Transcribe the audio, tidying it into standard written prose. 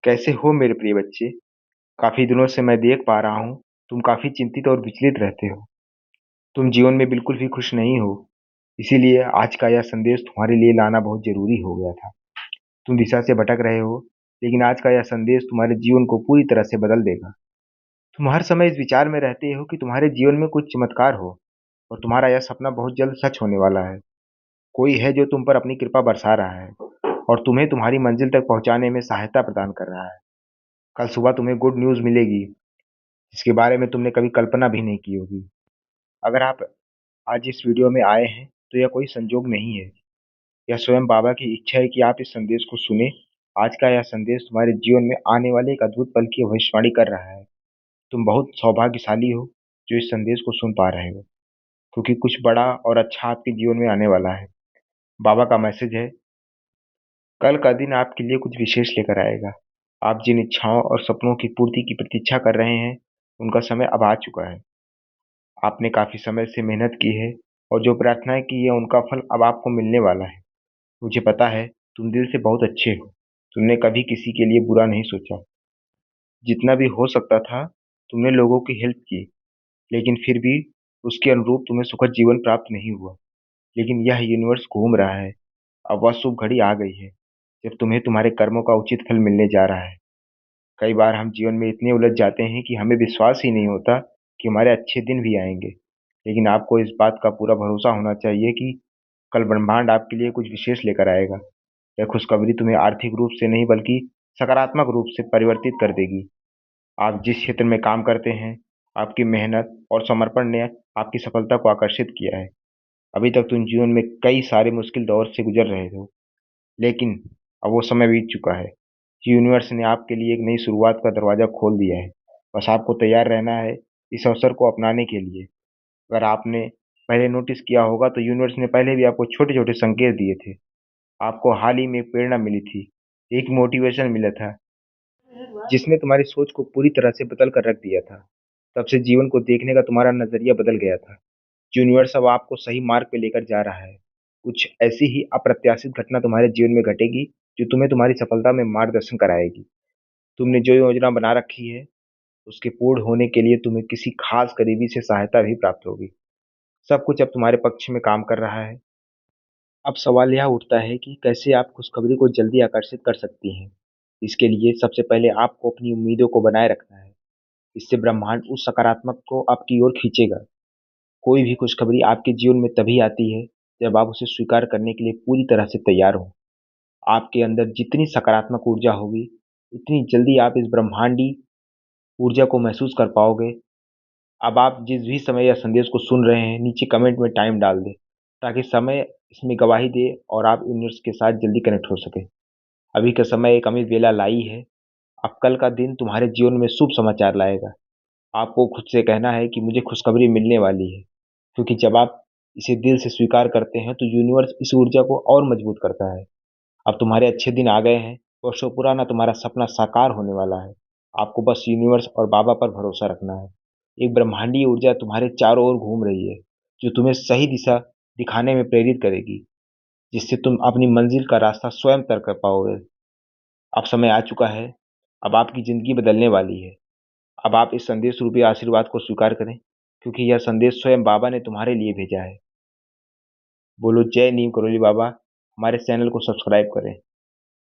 कैसे हो मेरे प्रिय बच्चे? काफ़ी दिनों से मैं देख पा रहा हूँ, तुम काफ़ी चिंतित और विचलित रहते हो। तुम जीवन में बिल्कुल भी खुश नहीं हो। इसीलिए आज का यह संदेश तुम्हारे लिए लाना बहुत ज़रूरी हो गया था। तुम दिशा से भटक रहे हो, लेकिन आज का यह संदेश तुम्हारे जीवन को पूरी तरह से बदल देगा। तुम हर समय इस विचार में रहते हो कि तुम्हारे जीवन में कुछ चमत्कार हो और तुम्हारा यह सपना बहुत जल्द सच होने वाला है। कोई है जो तुम पर अपनी कृपा बरसा रहा है और तुम्हें तुम्हारी मंजिल तक पहुँचाने में सहायता प्रदान कर रहा है। कल सुबह तुम्हें गुड न्यूज़ मिलेगी, जिसके बारे में तुमने कभी कल्पना भी नहीं की होगी। अगर आप आज इस वीडियो में आए हैं, तो यह कोई संजोग नहीं है। यह स्वयं बाबा की इच्छा है कि आप इस संदेश को सुनें। आज का यह संदेश तुम्हारे जीवन में आने वाले एक अद्भुत पल की भविष्यवाणी कर रहा है। तुम बहुत सौभाग्यशाली हो जो इस संदेश को सुन पा रहे हो, क्योंकि कुछ बड़ा और अच्छा आपके जीवन में आने वाला है। बाबा का मैसेज है, कल का दिन आपके लिए कुछ विशेष लेकर आएगा। आप जिन इच्छाओं और सपनों की पूर्ति की प्रतीक्षा कर रहे हैं, उनका समय अब आ चुका है। आपने काफ़ी समय से मेहनत की है और जो प्रार्थनाएँ की हैं उनका फल अब आपको मिलने वाला है। मुझे पता है तुम दिल से बहुत अच्छे हो। तुमने कभी किसी के लिए बुरा नहीं सोचा। जितना भी हो सकता था तुमने लोगों की हेल्प की, लेकिन फिर भी उसके अनुरूप तुम्हें सुखद जीवन प्राप्त नहीं हुआ। लेकिन यह यूनिवर्स घूम रहा है। अब वह शुभ घड़ी आ गई है जब तुम्हें तुम्हारे कर्मों का उचित फल मिलने जा रहा है। कई बार हम जीवन में इतने उलझ जाते हैं कि हमें विश्वास ही नहीं होता कि हमारे अच्छे दिन भी आएँगे। लेकिन आपको इस बात का पूरा भरोसा होना चाहिए कि कल ब्रह्मांड आपके लिए कुछ विशेष लेकर आएगा। यह खुशखबरी तुम्हें आर्थिक रूप से नहीं बल्कि सकारात्मक रूप से परिवर्तित कर देगी। आप जिस क्षेत्र में काम करते हैं, आपकी मेहनत और समर्पण ने आपकी सफलता को आकर्षित किया है। अभी तक तुम जीवन में कई सारे मुश्किल दौर से गुजर रहे हो, लेकिन अब वो समय बीत चुका है। यूनिवर्स ने आपके लिए एक नई शुरुआत का दरवाज़ा खोल दिया है। बस आपको तैयार रहना है इस अवसर को अपनाने के लिए। अगर आपने पहले नोटिस किया होगा तो यूनिवर्स ने पहले भी आपको छोटे-छोटे संकेत दिए थे। आपको हाल ही में एक प्रेरणा मिली थी, एक मोटिवेशन मिला था, जिसने तुम्हारी सोच को पूरी तरह से बदल कर रख दिया था। तब से जीवन को देखने का तुम्हारा नज़रिया बदल गया था। यूनिवर्स अब आपको सही मार्ग पे लेकर जा रहा है। कुछ ऐसी ही अप्रत्याशित घटना तुम्हारे जीवन में घटेगी, जो तुम्हें तुम्हारी सफलता में मार्गदर्शन कराएगी। तुमने जो योजना बना रखी है, उसके पूर्ण होने के लिए तुम्हें किसी खास करीबी से सहायता भी प्राप्त होगी। सब कुछ अब तुम्हारे पक्ष में काम कर रहा है। अब सवाल यह उठता है कि कैसे आप खुशखबरी को जल्दी आकर्षित कर सकती हैं। इसके लिए सबसे पहले आपको अपनी उम्मीदों को बनाए रखना है। इससे ब्रह्मांड उस सकारात्मक को आपकी ओर खींचेगा। कोई भी खुशखबरी आपके जीवन में तभी आती है जब आप उसे स्वीकार करने के लिए पूरी तरह से तैयार हो। आपके अंदर जितनी सकारात्मक ऊर्जा होगी, उतनी जल्दी आप इस ब्रह्मांडी ऊर्जा को महसूस कर पाओगे। अब आप जिस भी समय यह संदेश को सुन रहे हैं, नीचे कमेंट में टाइम डाल दें, ताकि समय इसमें गवाही दे और आप यूनिवर्स के साथ जल्दी कनेक्ट हो सकें। अभी का समय एक अमित बेला लाई है। अब कल का दिन तुम्हारे जीवन में शुभ समाचार लाएगा। आपको खुद से कहना है कि मुझे खुशखबरी मिलने वाली है, क्योंकि जब आप इसे दिल से स्वीकार करते हैं, तो यूनिवर्स इस ऊर्जा को और मजबूत करता है। अब तुम्हारे अच्छे दिन आ गए हैं। वर्षों पुराना तुम्हारा सपना साकार होने वाला है। आपको बस यूनिवर्स और बाबा पर भरोसा रखना है। एक ब्रह्मांडीय ऊर्जा तुम्हारे चारों ओर घूम रही है, जो तुम्हें सही दिशा दिखाने में प्रेरित करेगी, जिससे तुम अपनी मंजिल का रास्ता स्वयं तय कर पाओगे। अब समय आ चुका है। अब आपकी ज़िंदगी बदलने वाली है। अब आप इस संदेश रूपी आशीर्वाद को स्वीकार करें, क्योंकि यह संदेश स्वयं बाबा ने तुम्हारे लिए भेजा है। बोलो जय नीम करोली बाबा। हमारे चैनल को सब्सक्राइब करें।